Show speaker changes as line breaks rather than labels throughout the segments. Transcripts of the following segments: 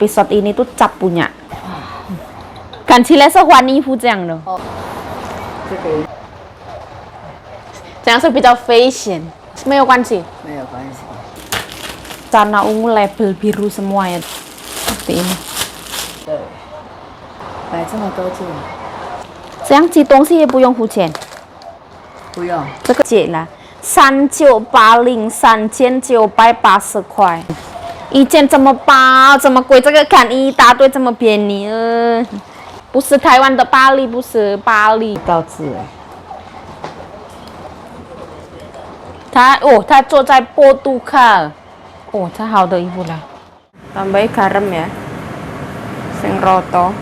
episode ini tuh Cap punya. Kan起来是换衣服这样的。
哦，这个
这样是比较危险，没有关系。
没有关系。
Warna ungu label biru semua ya. Seperti ini.
对，买这么多件，
这样寄东西也不用付钱。
不用。
这个姐啦，3980，3980块。一件这么薄，这么贵，这个看一大堆，这么便宜，不是台湾的巴黎，不是巴黎。
告知哎，
他坐在波杜卡，太好的衣服啦。Tambahin garam ya, sing roto.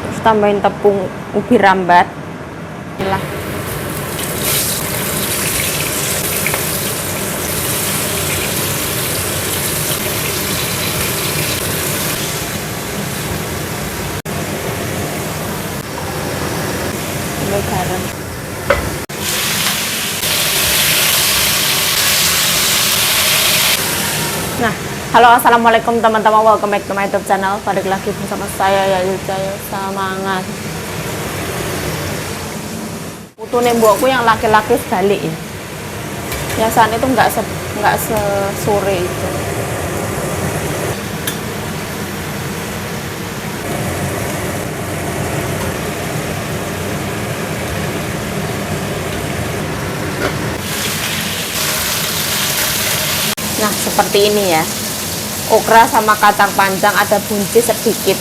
Terus tambahin tepung ubi rambat. Inilah. Garam. Nah, halo assalamualaikum teman-teman, welcome back to my YouTube channel. Balik lagi bersama saya yaitu saya semangat. Putune mbokku yang laki-laki sebalik ya. Biasanya itu nggak sesore itu. Nah, seperti ini ya. Okra sama kacang panjang, ada buncis sedikit.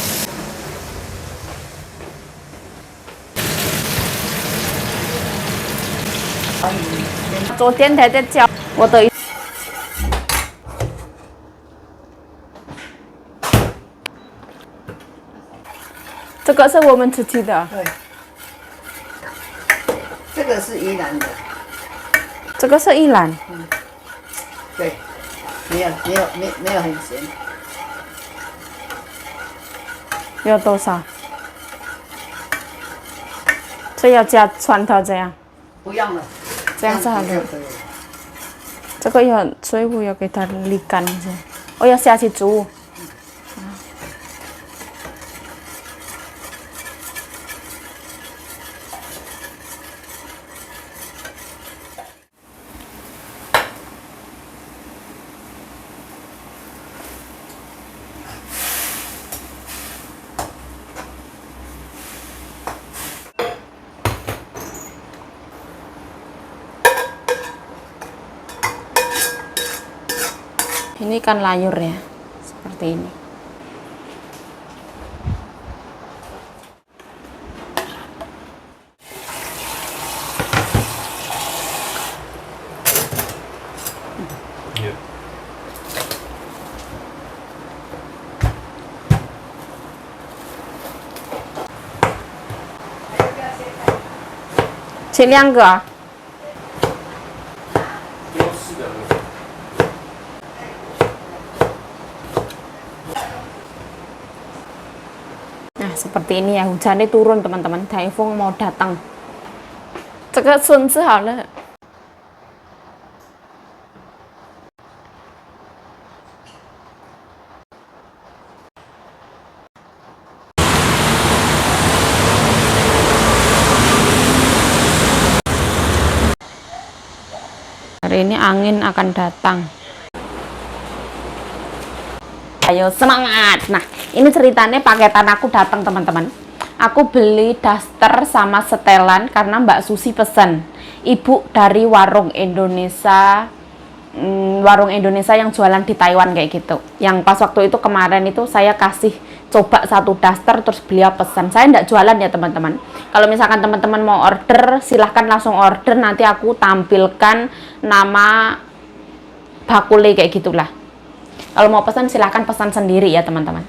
这个是我们自己的。
对，这个是宜兰的。
这个是一兰。
对，没有很咸。
要多少？这要加蒜头这样。
不用了，
这样是好的。
可以了。
这个要水壶要给它沥干一下。我要下去煮。Ini ikan layur ya, seperti ini.
Iya.
Sini enggak? Nah, seperti ini ya, hujannya turun teman-teman. Taifung mau datang. 这个笋子好了。Hari ini angin akan datang. Ayo semangat. Nah, ini ceritanya paketan aku datang teman-teman. Aku beli daster sama setelan karena Mbak Susi pesen. Ibu dari warung Indonesia yang jualan di Taiwan kayak gitu. Yang pas waktu itu kemarin itu saya kasih coba satu daster, terus beliau pesan. Saya enggak jualan ya teman-teman. Kalau misalkan teman-teman mau order, silahkan langsung order. Nanti aku tampilkan nama bakule kayak gitulah. Kalau mau pesan silahkan pesan sendiri ya teman-teman.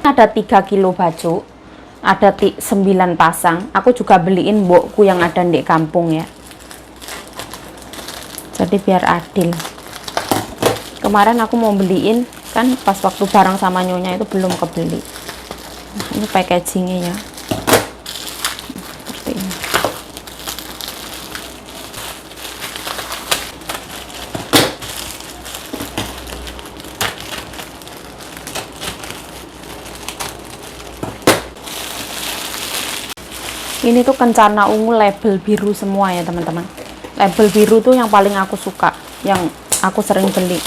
Ada 3 kilo baju, ada 9 pasang. Aku juga beliin mbokku yang ada di kampung ya. Jadi biar adil. Kemarin aku mau beliin, kan pas waktu bareng sama nyonya itu belum kebeli. Nah, ini packagingnya ya. Seperti ini. Ini tuh Kencana Ungu label biru semua ya teman-teman. Label biru tuh yang paling aku suka, yang aku sering beli.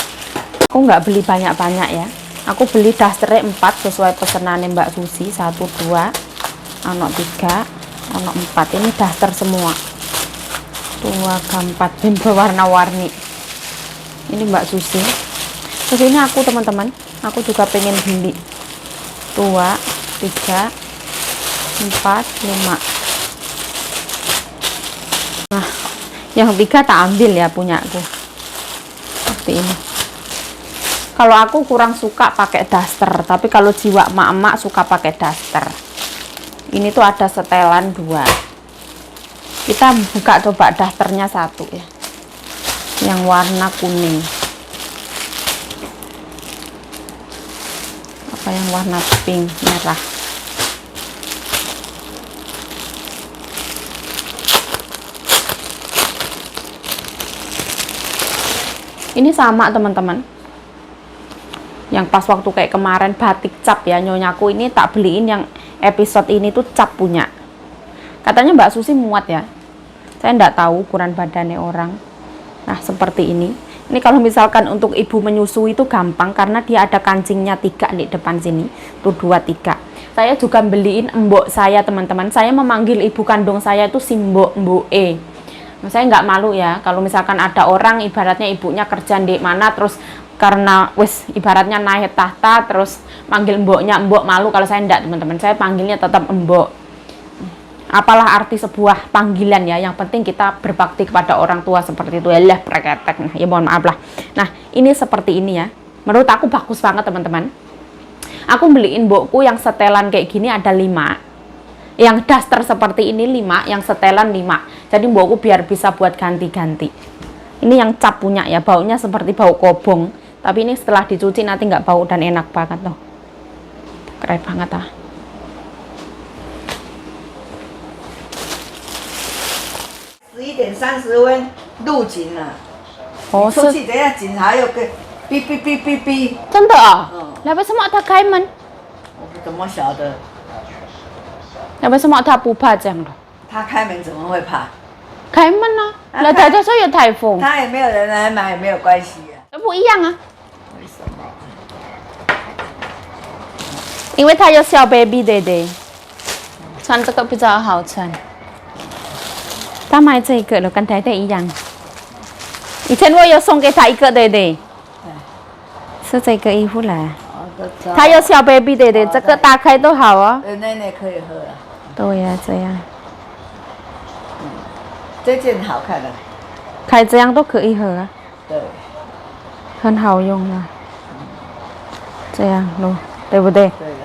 Aku nggak beli banyak-banyak ya. Aku beli daster 4 sesuai pesanannya Mbak Susi. 1, 2, ono 3, ono 4. Ini daster semua. 2, 4 bim berwarna-warni. Ini Mbak Susi. Terus ini aku teman-teman, aku juga pengen beli 2, 3, 4, 5. Nah, yang 3 tak ambil ya punyaku. Seperti ini. Kalau aku kurang suka pakai daster, tapi kalau jiwa emak-emak suka pakai daster. Ini tuh ada setelan 2. Kita buka coba dasternya 1 ya. Yang warna kuning. Apa yang warna pink, merah. Ini sama teman-teman. Yang pas waktu kayak kemarin batik cap ya, nyonyaku ini tak beliin yang episode ini tuh cap punya. Katanya Mbak Susi muat ya. Saya enggak tahu ukuran badannya orang. Nah, seperti ini. Ini kalau misalkan untuk ibu menyusui itu gampang karena dia ada kancingnya 3 di depan sini. Tuh 2, 3. Saya juga beliin embok saya teman-teman. Saya memanggil ibu kandung saya itu simbok mbok E. Saya nggak malu ya kalau misalkan ada orang ibaratnya ibunya kerja di mana terus karena wes ibaratnya naik tahta terus manggil mboknya mbok, malu. Kalau saya enggak teman-teman, saya panggilnya tetap mbok. Apalah arti sebuah panggilan ya, yang penting kita berbakti kepada orang tua seperti itu ya lah preketek. Nah ya mohon maaf lah. Nah ini seperti ini ya, menurut aku bagus banget teman-teman. Aku beliin mbokku yang setelan kayak gini ada 5, yang daster seperti ini 5, yang setelan 5. Jadi mbokku biar bisa buat ganti-ganti. Ini yang cap punya ya, baunya seperti bau kobong, tapi ini setelah dicuci nanti nggak bau dan enak banget loh. Keren banget ah. Oh,
出去等下警察又跟哔哔哔哔哔，
真的啊？
嗯，
那为什么他开门？
我怎么晓得？
那为什么他不怕这样的？
他开门怎么会怕？
开门啊！
啊
那他就说有台风，
他也没有人来买，没有关系啊。
不一样啊，
为什么？
因为他有小 baby 对对，穿这个比较好穿。他买这个了，跟太太一样。以前我有送给他一个，对对，是这个衣服啦。
哦，都知道
他有小 baby 对对，这个打开都好哦。
奶奶可以喝啊。
对呀、这样
这件好看的，
开这样都可以喝啊，
对，
很好用啊。这样咯，对不对？
对的。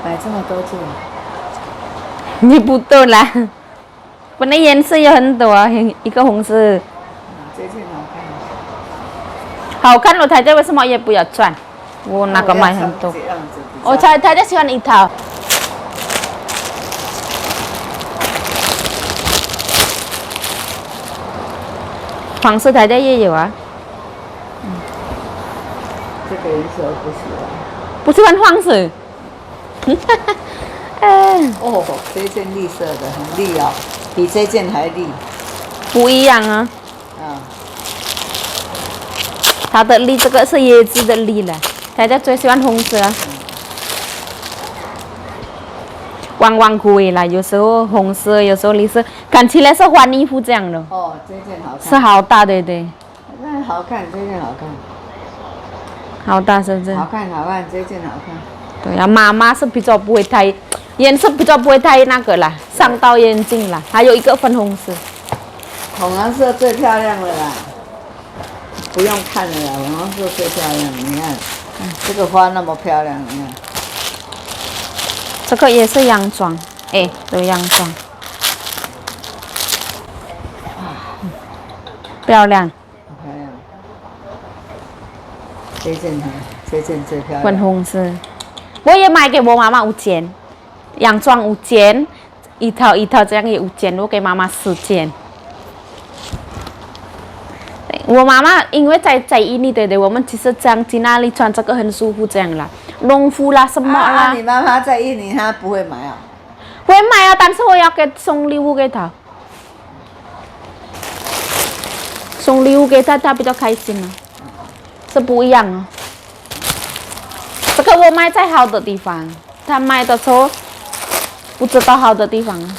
买这么多件，
你不懂啦，本来颜色有很多啊，一个红色，
这件好看。
好看了。太太为什么也不要穿？我那个买很多。
这样子比较。
我太太喜欢一套。黄色太太也有啊，
这个颜色我不喜欢。
不喜欢黄色。
哦，这件绿色的很绿哦，比这件还绿。
不一样啊，
啊，
它的绿这个是椰子的绿了，太太最喜欢红色啊。汪汪灰啦，有时候红色，有时候绿色，看起来是换衣服这样的，
哦，这件好看。
是好大对对，
那好看，这件好看。
好大是不是？
好看，好看，这件好看。
对呀、妈妈是比较不会太颜色比较不会太那个啦，伤到眼睛啦。还有一个粉红色，
粉红色最漂亮了啦，不用看了啦，粉红色最漂亮。你看，这个花那么漂亮，你看。
这个也是洋装，哎，对洋装，漂亮，
漂亮。这件最漂亮。
粉红色。我也买给我妈妈5件，洋装5件，一套这样也5件，我给妈妈10件。我妈妈因为在印尼，对对，我们其实这样去哪里穿这个很舒服，这样啦，农夫啦什么啦，
你妈妈在印尼，她不会买啊？
会买啊，但是我要给送礼物给她，送礼物给她，她比较开心啊，是不一样啊。这个我买在好的地方，她买的时候不知道好的地方啊。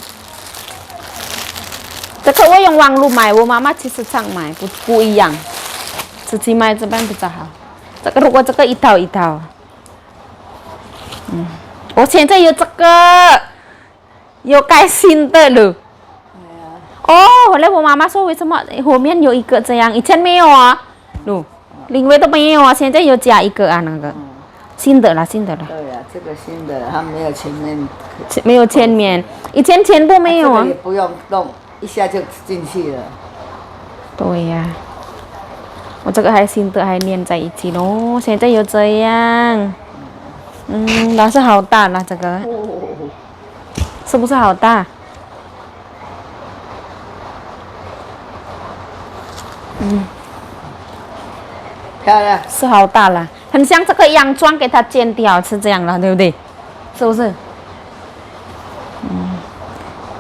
这个我用网络买，我妈妈其实常买，不一样，自己买这边比较好。这个如果这个一套一套，我现在有这个，有盖新的了。哦，后来我妈妈说为什么后面有一个这样，以前没有啊，另外都没有啊，现在有加一个啊那个，新的啦，新的啦。
对呀，这个新的，它没有前面，
没有前面，以前全部没有啊。
也不用弄。一下就进去了。
对呀、我这个还新的还粘在一起咯，现在有这样，那是好大啦，这个，是不是好大？
漂亮，
是好大啦，很像这个洋装给它剪掉是这样了，对不对？是不是？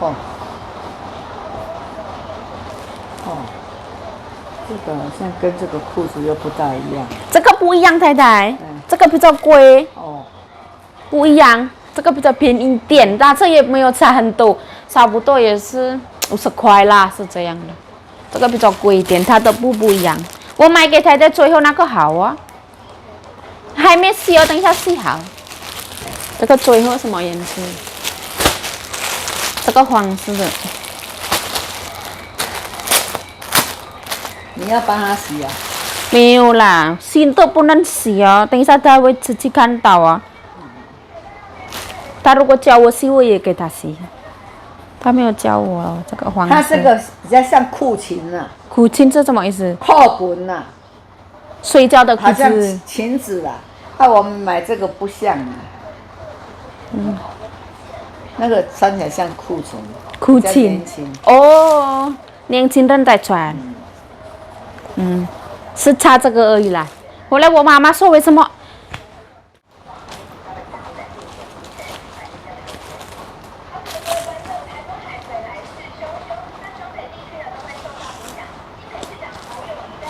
哦。这个好像跟这个裤子又不大一样。
这个不一样，太太，这个比较贵。
哦，
不一样，这个比较便宜一点，但这也没有差很多，差不多也是50块啦，是这样的。这个比较贵一点，它的布不一样。我买给太太最后那个好啊，还没洗哦，等一下洗好。这个最后什么颜色？这个黄色的。
你要帮他洗啊？
没有啦，新的不能洗哦，等一下他会自己看到啊。他如果教我洗，我也给他洗。他没有教我这个黄色。
它这个比较像裤裙啊。
裤裙是什么意思？
扣裙啊。
睡觉的裤
好像
子。
裙子啦。我们买这个不像啊。那个穿起来像裤裙。
裤裙。哦，年轻人在穿。是差这个而已啦。后来我妈妈说为什么？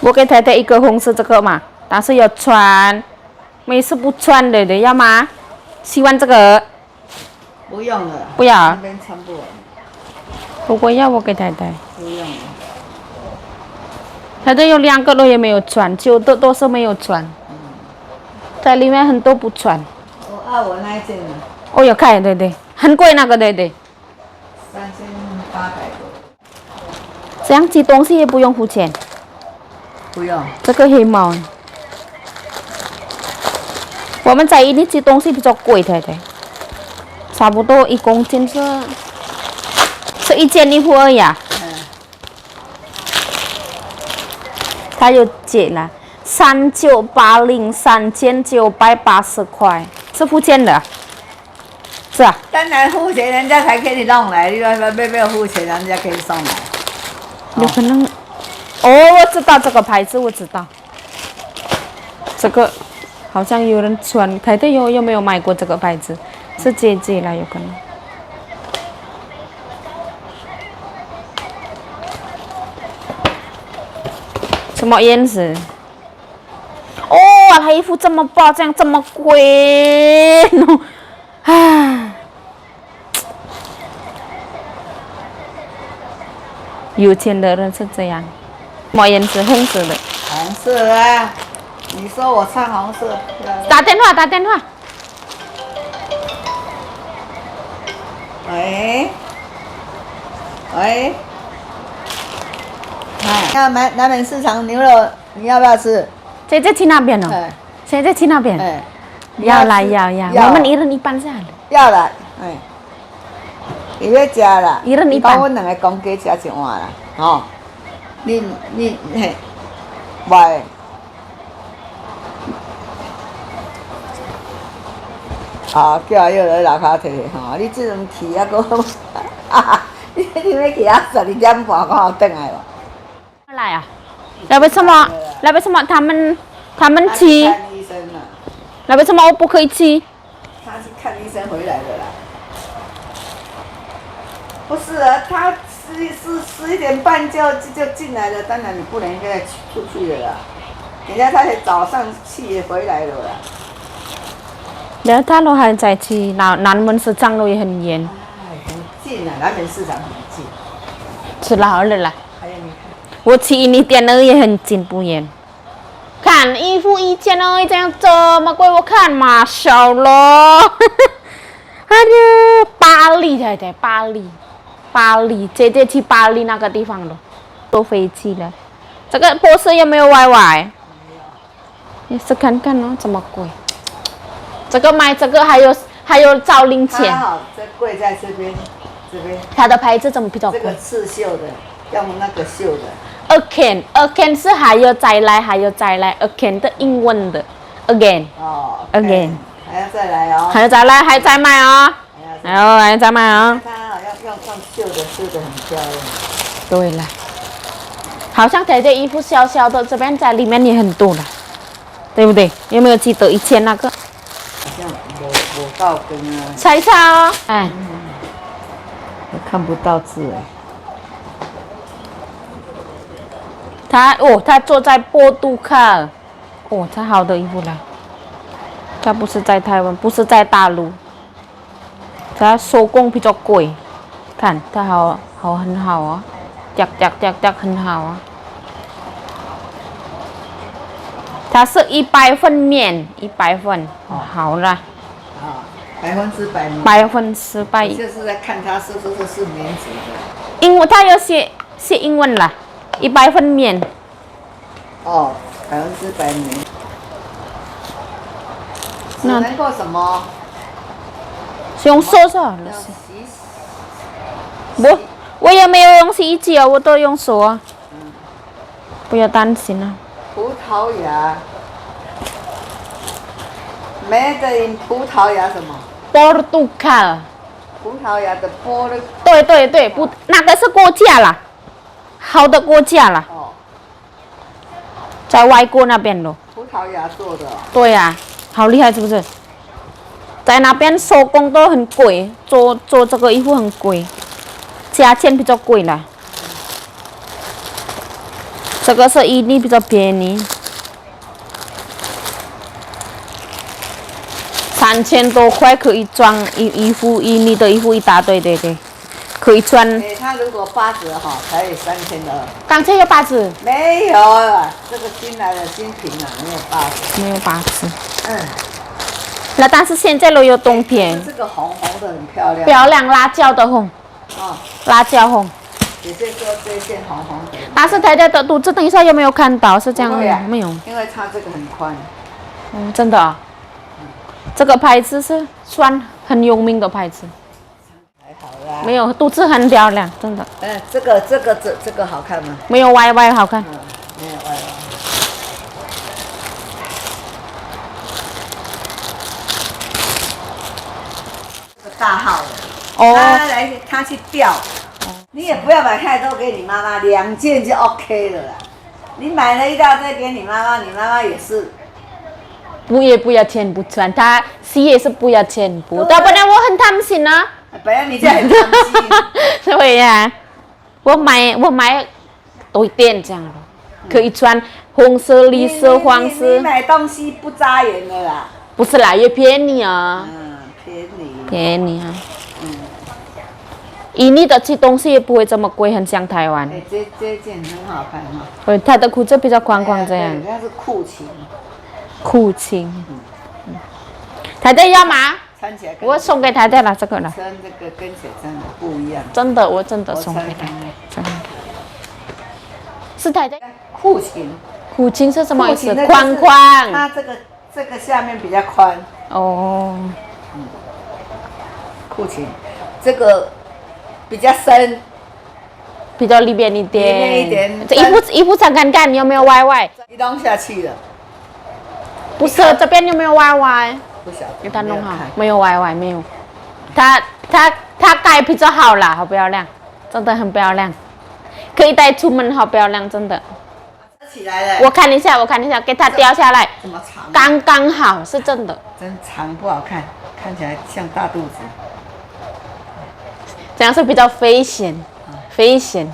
我给太太一个红色这个嘛，但是要穿，没事不穿的，要吗？喜欢这个？
不用了。
不要。
那边穿不完。
如果要我给太太。
不用了。
太太有2个都也没有穿，旧的都是没有穿，在里面很多不穿。
我那一件呢？
我有看，对对，很贵那个，对对。
3800多。
这样寄东西也不用付钱。
不用。
这个黑猫，我们在印尼寄东西比较贵，太太，差不多1公斤是1件衣服而已啊。它有减了，3980 3980块，是付钱的，是啊。
当然付钱，人家才给你弄来。你说没有付钱，人家给你送来。
有可能。哦，我知道这个牌子，我知道。这个好像有人穿，太太有没有买过这个牌子？是姐姐啦，有可能。什么颜色？哦，它衣服这么薄，这样这么贵哦，唉，有钱的人是这样。什么颜色？红色的。
红色啊！你说我穿红色。
打电话，打电话。
喂。喂。要买南门市场牛肉，你要不要吃？
姐姐去那边哦。现在去那边。要啦，要。我们1人1半下了。
要啦，伊要吃啦。
1人1半。
帮阮2个公鸡吃一碗啦，吼。你嘿，喂。叫伊落楼骹摕吼，你即阵去还佫，你要去啊12点半，我有转来无？
来啊！ แล้ว为什么？แล้ว为什么他们
他去
骑？
看医生了，
แล้ว为什么我不可以骑？
他是看医生回来的啦。不是啊，他11点半就进来了，当然你不能现在出去了啦。人家他才早上去回来了啦。
แล้วถ้าเราหายใจทีนั้นมันจะจังเลย很严。
哎，很近啊，南门市场很近。
是老了啦。
还有你看，
我骑一点而已很近不严。看衣服一件而已这样这么贵，我看马小了。哎呀，巴黎太太，巴黎，姐姐去巴黎那个地方了，坐飞机了。这个波士有没有 WiFi？也是看看哦，这么贵。这个买这个还有找零钱。
它好，这贵在这边，
它的牌子怎么比较贵？
这个刺绣的，用那个绣的。
again 是还有再来again 的英文的 again
哦
again
还要再来哦。
还有再来还在卖哦，还在卖哦。
它好像用绣的，绣的很漂亮。
对了，好像姐姐衣服小小的，这边在里面也很多了，对不对？有没有记得以前那个？
好像我到跟啊，
猜一下哦，哎，
我看不到字哎。
他坐在波杜卡，哦，他好的衣服了，他不是在台湾，不是在大陆，他手工比较贵，看他很好啊，จัก很好啊，它是100份面，100份，好了，
啊，100%棉。
100%，
就是在看它是不是棉质的。
英文他有写英文啦，100份面。
哦，100%棉。只能够什么？
是用手是吧？
要洗。
我也没有用洗衣机啊，我都用手啊。不要担心啊。
葡萄牙，Made in 葡萄牙什么？
Portugal。
葡萄牙的波的。
对，那个是国家啦，好的国家啦，
哦，
在外国那边咯。
葡萄牙做的哦。
对呀、好厉害是不是？在那边手工都很贵，做这个衣服很贵，价钱比较贵啦。这个是伊利比较便宜，3000多块可以装衣服，伊利的衣服一大堆，对，可以穿。
哎，它如果8折哈，才有3200。
刚才有8折，
没有啊，这个新来的新品啊，没有8折。
没有8折。
嗯。
那但是现在都有冬天，
这个红红的很漂亮。
漂亮辣椒的红，
哦，
辣椒红。
也是说这一件红红的。
但是太太的肚子，等一下有没有看到？是这样
不会啊
吗？没有。
因为它这个很宽。
真的啊。这个牌子是算很有名的牌子。
还好啦。
没有，肚子很漂亮，真的。
这个好看吗？
没有歪歪好看。
没有歪歪。这个大号的。
哦。
他去钓。你也不要买太多给你妈妈，2件就 OK 了啦。你买了一大堆给你妈妈，你妈妈也是。
不要钱不穿，他洗也是不要钱不，要不然我很贪心啊。
本来你就很贪心。
对呀，我买多一点这样咯，可以穿红色、绿色、黄色。
你买东西不扎眼的啦。
不是啦，也便宜啊。便宜啊。伊利的吃东西也不会这么贵，很像台湾。
哎，这件很好看哈。
对，它的裤子比较宽宽这样。
它是裤裙。
裤裙。太太要吗？
穿起来。
我送给太太了这个了。
穿这个跟起来真的不一样。
真的，我真的送给她。真的。是太太。
裤裙。
裤裙是什么意思？
宽
宽。
它这个下面比较宽。
哦。
裤裙，这个比较深。
比较里边一点。
里面一点。
这衣服长看看有没有歪歪？
一弄下去了。
不是，这边有没有歪歪？
不晓得。
给他弄好，没有歪歪，没有。它盖比较好啦，好漂亮，真的很漂亮，可以带出门，好漂亮，真的。
起来了。
我看一下，我看一下，给它掉下来，
怎么长？
刚刚好，是真的。
真长不好看，看起来像大肚子。
这样是比较危险，危险，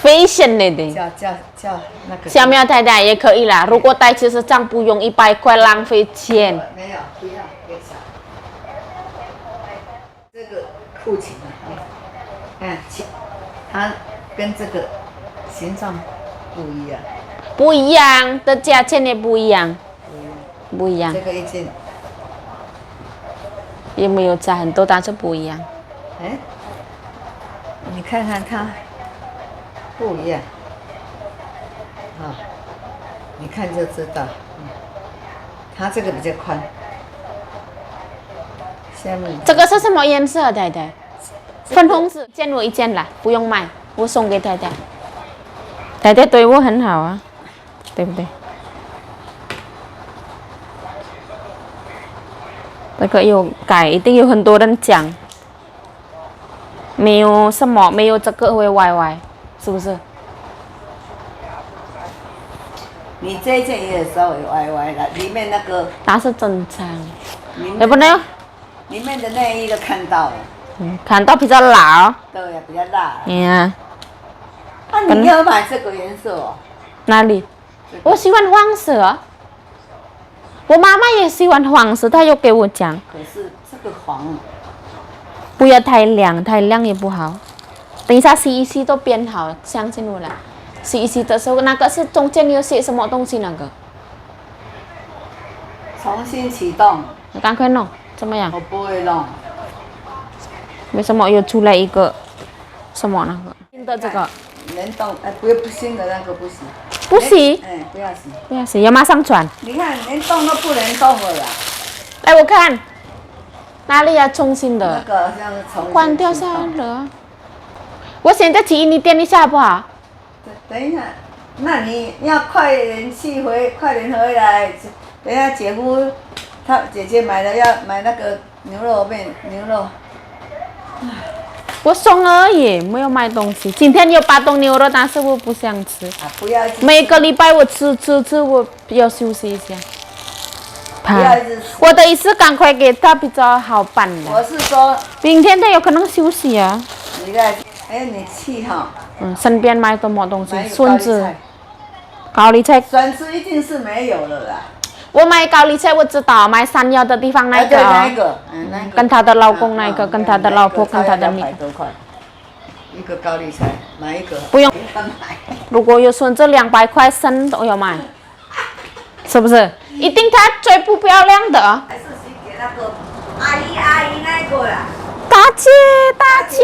危险类的。
叫那个。
小苗太太也可以啦，如果带其实这样不用100块，浪费钱。
没有，不要，别想。这个裤裙啊，看，它跟这个形状不一样。
不一样的价钱也不一样，不一样。
这个一件，
也没有差很多，但是不一样。
哎，你看看它不一样，啊，你看就知道，它这个比较宽，下面
这个是什么颜色，太太？粉红色，借我一件啦，不用买，我送给太太。太太对我很好啊，对不对？这个有改，一定有很多人讲。没有什么，没有这个会歪歪，是不是？
你这一件也稍微歪歪了，里面那个，
那是正常。
里
要不呢？
里面的内衣都看到了，
看到比较老。
对呀，比较辣。
呀，
啊，你要买这个颜色哦？
哪里？我喜欢黄色。我妈妈也喜欢黄色，她有给我讲，
可是这个黄，
不要太亮，太亮也不好。等一下洗一洗都变好，相信我啦。洗一洗的时候，那个是中间有写什么东西那个？
重新启动。
你赶快弄，怎么样？
我不会弄。
为什么又出来一个什么那个新的这个？
能动？哎，不新的那个不行。
不洗，
哎，不要洗。
不要洗，要马上转。
你看，连动都不能动了啦。
来，我看哪里要重新
那
的？
个好像是重新
关掉
启动
算了。我现在起你点一下好不好？
等一下，那你要快点快点回来。等一下姐夫他姐姐买了要买那个牛肉面牛肉。
我送而已，没有买东西。今天有8栋牛肉，但是我不想吃。
啊，不要一直
每个礼拜我吃，我要休息一下。
不要一直吃。
我的意思，赶快给他比较好办的。
我是说，
明天他有可能休息啊。
你在，哎，你去哈。
身边买什么东西？
买一个
孙子，高丽菜。
酸吃一定是没有了啦。
我买高丽菜，我知道买山药的地方那个
那一个，那个。
跟他的老公那个，跟他的老婆，跟他的女。
200多块，一个高丽菜，买一个。
不用。
买。
如果有孙子200块生都要买，是不是？一定他最不漂亮的。
还是去给那个阿姨那一个啦。
大姐，大姐。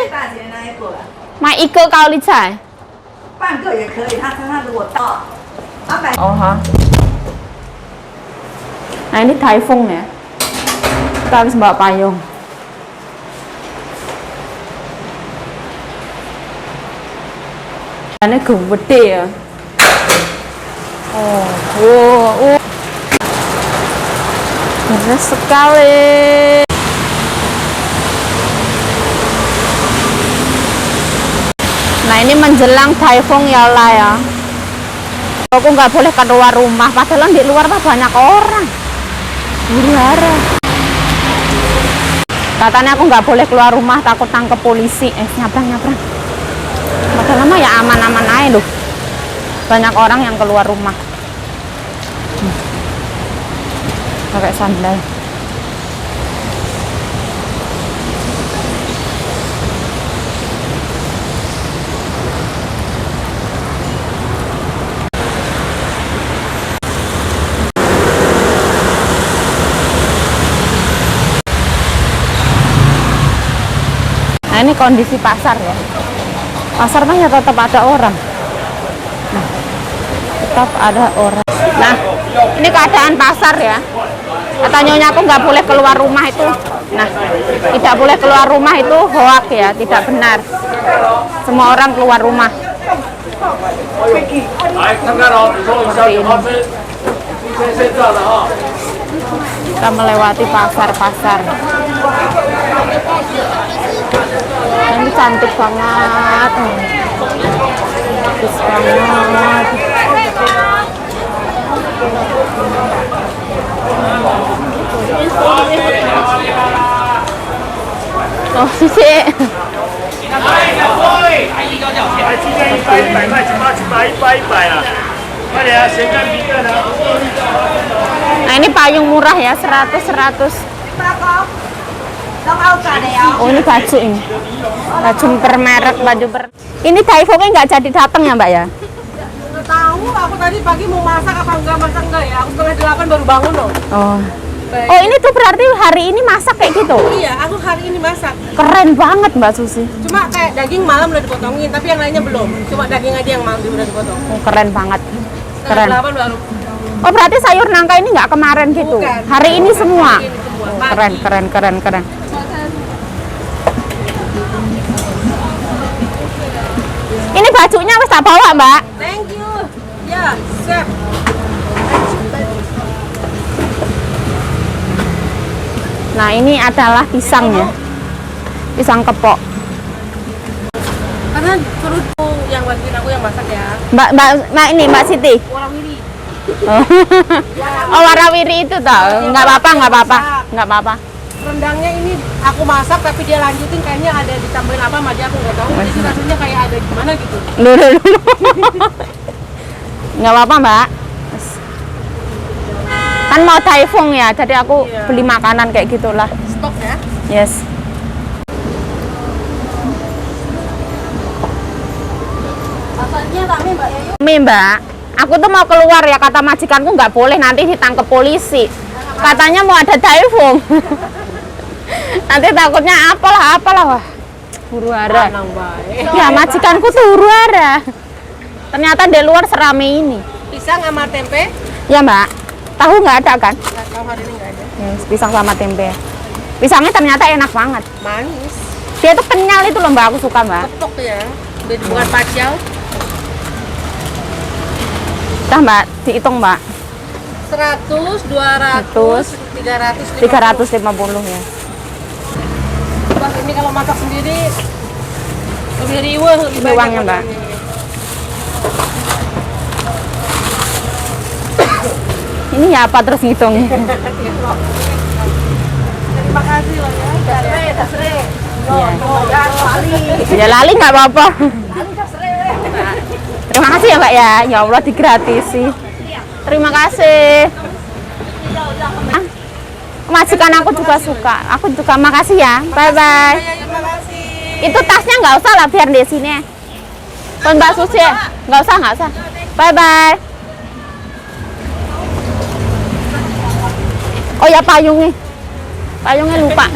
大姐那一个啦。
买一个高丽菜。
半个也可以，他如果到，200。
哦哈。Nah ini typhoon ya, kita harus bawa payung. Ini gede ya. Oh, beres sekali. Nah ini menjelang typhoon ya lah ya. Aku nggak boleh keluar rumah, padahal di luar mah banyak orang. Huru-hara. Katanya aku nggak boleh keluar rumah, takut tangkap polisi. Nyabrang. Padahal mah ya aman-aman aja loh. Banyak orang yang keluar rumah. Pakai sandal. Nah ini kondisi pasar ya. Pasar mah ya tetap ada orang. Nah, tetap ada orang. Nah, ini keadaan pasar ya. Kata nyonya aku nggak boleh keluar rumah itu. Nah, tidak boleh keluar rumah itu hoak ya, tidak benar. Semua orang keluar rumah. Seperti ini. Kita melewati pasar-pasar. Ini cantik banget. bagus banget. Oh, Cici.
还鸡蛋100块，青蛙100啊！快点啊，咸蛋皮蛋啊！
Nah, ini payung murah ya, 100. Oh, ini baju ini. Baju bermerek, baju ber. Ini Daifongnya nggak jadi datang ya, Mbak ya?
Nggak tahu, aku tadi pagi mau masak apa enggak ya. Aku setengah 8 baru bangun loh.
Oh. Oh, ini tuh berarti hari ini masak kayak gitu?
Iya, aku hari ini masak.
Keren banget Mbak Susi.
Cuma kayak daging malam udah dipotongin, tapi yang lainnya belum. Cuma daging aja yang malam udah dipotong.
Oh, keren banget.
Setengah
Keren.
8 baru.
Oh, berarti sayur nangka ini nggak kemarin gitu?
Bukan.
Hari ini semua?
Hari ini semua.
Oh, keren. Ini bajunya wis tak bawa, Mbak.
Thank you. Ya, siap.
Nah, ini adalah pisangnya. Pisang kepok.
Karena suruh yang bantuin aku yang masak ya.
Mbak Siti.
Warawiri.
Oh, warawiri itu toh. Nggak apa-apa.
Rendangnya ini aku masak tapi dia lanjutin kayaknya ada ditambahin apa sama dia aku nggak tahu. Jadi rasanya kayak ada gimana gitu.
Loh. Nggak apa-apa, Mbak. Kan mau Daifong ya, jadi aku
Iya.
beli makanan kayak gitulah.
Stok ya.
Yes.
Rasanya rame Mbak Yayu.
Mbak, aku tuh mau keluar ya, kata majikanku nggak boleh, nanti ditangkap polisi. Katanya mau ada Daifong. Nanti takutnya apalah, wah. Huru hara.
Tenang baik.
Ya, majikanku tuh huru hara. Ternyata di luar serame ini.
Pisang sama tempe.
Ya, Mbak. Tahu nggak ada kan?
Nggak tahu hari ini nggak ada.
Yes, pisang sama tempe. Pisangnya ternyata enak banget.
Manis.
Dia tuh kenyal itu loh, Mbak. Aku suka, Mbak.
Kepok tuh ya. Bukan pacau.
Dah, Mbak. Dihitung, Mbak.
100, 200, 350.
350 ya.
Pas ini kalau masak sendiri lebih riweh, lebih
Lebih uangnya, Mbak. Ini ya apa terus ngitungnya?
Terima kasih loh ya. Tasre.
Ya lali nggak apa-apa. Terima kasih ya, Mbak ya. Ya Allah digratisi. Terima kasih. Ah, majikan aku juga suka. Aku juga makasih ya. Bye bye.
Terima kasih.
Itu tasnya nggak usah lah, biar di sini. Kon Mbak Susi, nggak usah. Bye bye. Oh ya payungnya lupa.